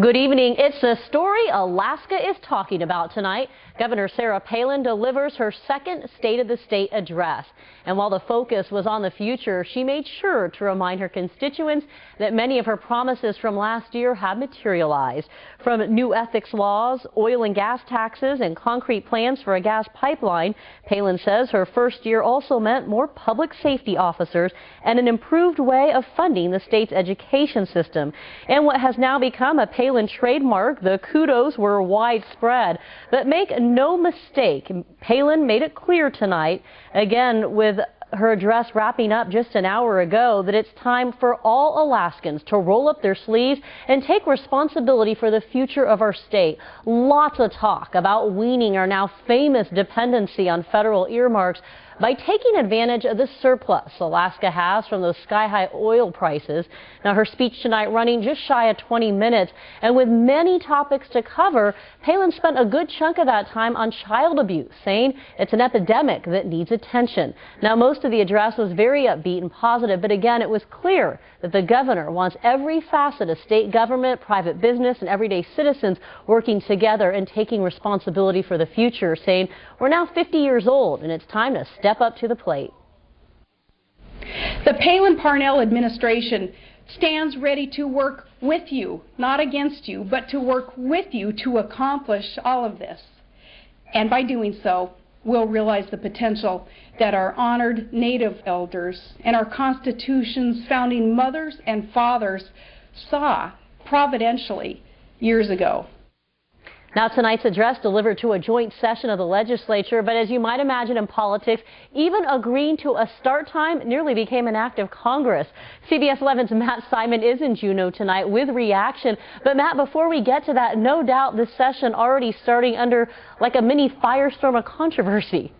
Good evening. It's the story Alaska is talking about tonight. Governor Sarah Palin delivers her second State of the State address. And while the focus was on the future, she made sure to remind her constituents that many of her promises from last year have materialized. From new ethics laws, oil and gas taxes, and concrete plans for a gas pipeline, Palin says her first year also meant more public safety officers and an improved way of funding the state's education system. And what has now become a Palin trademark, the kudos were widespread. But make no mistake, Palin made it clear tonight, again with her address wrapping up just an hour ago, that it's time for all Alaskans to roll up their sleeves and take responsibility for the future of our state. Lots of talk about weaning our now famous dependency on federal earmarks by taking advantage of the surplus Alaska has from those sky-high oil prices. Now, her speech tonight running just shy of 20 minutes, and with many topics to cover, Palin spent a good chunk of that time on child abuse, saying it's an epidemic that needs attention. Now, most of the address was very upbeat and positive, but again, it was clear that the governor wants every facet of state government, private business, and everyday citizens working together and taking responsibility for the future, saying we're now 50 years old and it's time to step up to the plate. The Palin-Parnell administration stands ready to work with you, not against you, but to work with you to accomplish all of this. And by doing so, we'll realize the potential that our honored Native elders and our Constitution's founding mothers and fathers saw providentially years ago. Now, tonight's address delivered to a joint session of the legislature, but as you might imagine in politics, even agreeing to a start time nearly became an act of Congress. CBS 11's Matt Simon is in Juneau tonight with reaction. But Matt, before we get to that, no doubt this session already starting under like a mini firestorm of controversy.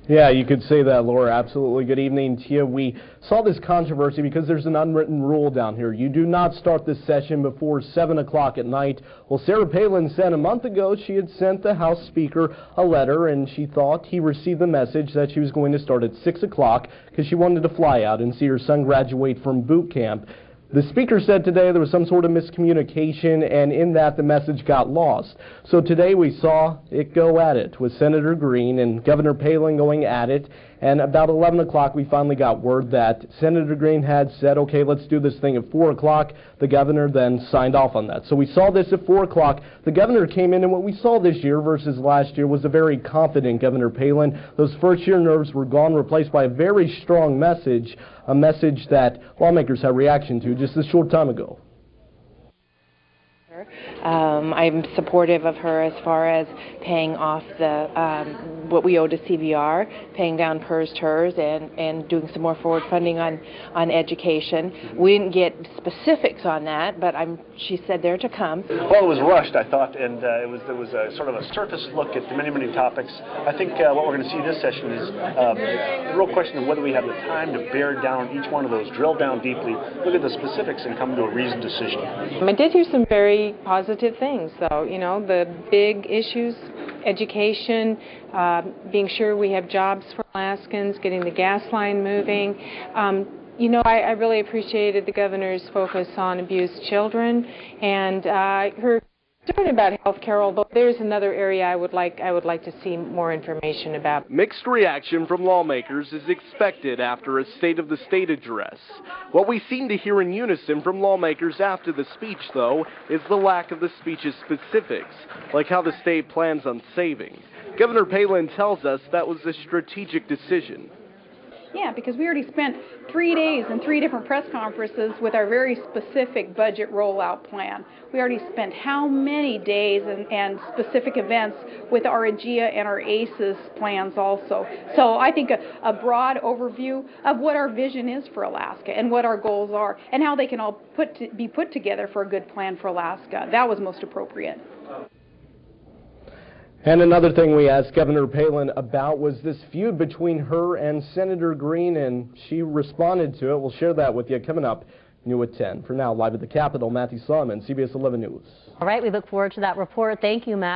Yeah, you could say that, Laura. Absolutely. Good evening to you. We saw this controversy because there's an unwritten rule down here. You do not start this session before 7 o'clock at night. Well, Sarah Palin said a month ago she had sent the House Speaker a letter, and she thought he received the message that she was going to start at 6 o'clock because she wanted to fly out and see her son graduate from boot camp. The Speaker said today there was some sort of miscommunication, and in that the message got lost. So today we saw it go at it with Senator Green and Governor Palin going at it. And about 11 o'clock we finally got word that Senator Green had said, okay, let's do this thing at 4 o'clock. The governor then signed off on that. So we saw this at 4 o'clock. The governor came in, and what we saw this year versus last year was a very confident Governor Palin. Those first-year nerves were gone, replaced by a very strong message, a message that lawmakers had reaction to just a short time ago. I'm supportive of her as far as paying off the what we owe to CVR, paying down PERS, TERS, and doing some more forward funding on education. We didn't get specifics on that, but she said they're to come. Well, it was rushed, I thought, and there was a sort of a surface look at many topics. I think what we're going to see this session is the real question of whether we have the time to bear down each one of those, drill down deeply, look at the specifics, and come to a reasoned decision. I did hear some very positive things, though. You know, the big issues, education, being sure we have jobs for Alaskans, getting the gas line moving. You know, I really appreciated the governor's focus on abused children and her concern about health care, although there's another area I would like to see more information about. Mixed reaction from lawmakers is expected after a State of the State address. What we seem to hear in unison from lawmakers after the speech, though, is the lack of the speech's specifics, like how the state plans on saving. Governor Palin tells us that was a strategic decision. Yeah, because we already spent 3 days and 3 different press conferences with our very specific budget rollout plan. We already spent how many days and specific events with our AGIA and our ACES plans also. So I think a broad overview of what our vision is for Alaska and what our goals are and how they can all be put together for a good plan for Alaska. That was most appropriate. And another thing we asked Governor Palin about was this feud between her and Senator Green, and she responded to it. We'll share that with you coming up new at 10. For now, live at the Capitol, Matthew Simon, CBS 11 News. All right, we look forward to that report. Thank you, Matt.